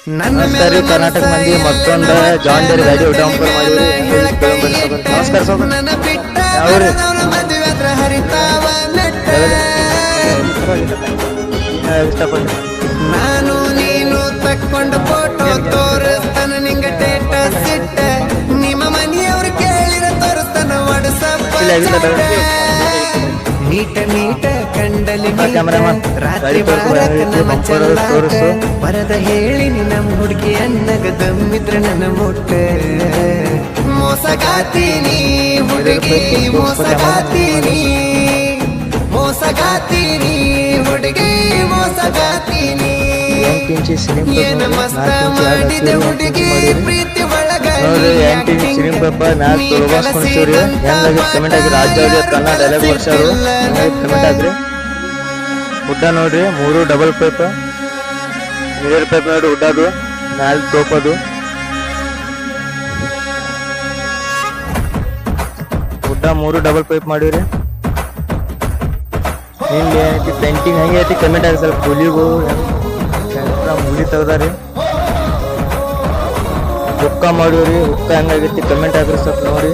ನಮಸ್ಕಾರ ರೀ ಕರ್ನಾಟಕ ಮಂದಿ ಮತ್ತೊಂದು ಜಾನ್ ಡೇರಿ ಗಾಡಿ ಉಡಾಂಪುರ ಮಾಡಿದ್ರಿ. ನಮಸ್ಕಾರ ಸೋಮ ಯಾವ್ರಿ ಇಷ್ಟಪಟ್ಟು ನಾನು ನೀನು ತಕ್ಕೊಂಡು ಫೋಟೋ ತೋರಿಸ್ತಾನ ನಿಂಗ ಸ್ಟೇಟಸ್ ಇಟ್ಟ ನಿಮ್ಮ ಮನೆಯವ್ರು ಕೇಳಿರ ತೋರಿಸ್ತಾನ ವಾಟ್ಸಪ್ ನೀಟ ನೀಟ ಕಂಡಲಿ ರಾತ್ರಿ ನಮ್ಮ ತೋರಿಸು ಬರದ ಹೇಳಿ ನಮ್ಮ ಹುಡುಗಿ ಅನ್ನಗ ದಮ್ಮಿದ್ರ ನನ್ನ ಮುಟ್ಟ ಮೋಸಗಾತೀನಿ ಹುಡುಗಿ ಮೋಸಗಾತೀನಿ ಮೋಸಗಾತೀನಿ ಹುಡುಗಿ ಮೋಸಗಾತೀನಿ ಏನ ಮಸ್ತ ಮಾಡಿದೆ ಹುಡುಗಿ ಪ್ರೀತಿ ಒಳಗ ಕಮೆಂಟ್ ಹಾಕಿ ರಾಜ್ಯ ಕನ್ನಡ ಡೈಲಾಗ್ ವರ್ಷರು ಕಮೆಂಟ್ ಹಾಕ್ರಿ. ಉಡ್ಡ ನೋಡ್ರಿ 3 ಡಬಲ್ ಪೈಪ್ ಮಿರರ್ ಪೈಪ್ ನೋಡಿ ಉಡ್ಡದು 4 ತೋಪದು ಉಡ್ಡ 3 ಡಬಲ್ ಪೈಪ್ ಮಾಡಿವ್ರಿ. ನಿಮ್ಗೆ ಏನೈತಿ ಪೇಂಟಿಂಗ್ ಹೆಂಗೆ ಐತಿ ಕಮೆಂಟ್ ಆಗಿ ಸ್ವಲ್ಪ ಹುಲಿಗೂ ಹುಲಿ ತೆಗ್ದಾರಿ ಹುಕ್ಕ ಮಾಡಿವ್ರಿ. ಹುಕ್ಕ ಹೆಂಗಾಗೈತಿ ಕಮೆಂಟ್ ಹಾಕ್ರಿ ಸ್ವಲ್ಪ ನೋಡಿ.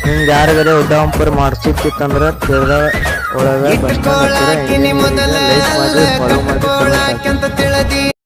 ನಿಮ್ಗೆ ಯಾರಿಗಾರೆ ಉಡ್ಡಾಂಪರ್ ಮಾಡಿಸಿತ್ತಂದ್ರೆ ತಿರ್ದ ಒಳಗೆ ಲೈಕ್ ಮಾಡಿ ಫಾಲೋ ಮಾಡಿ.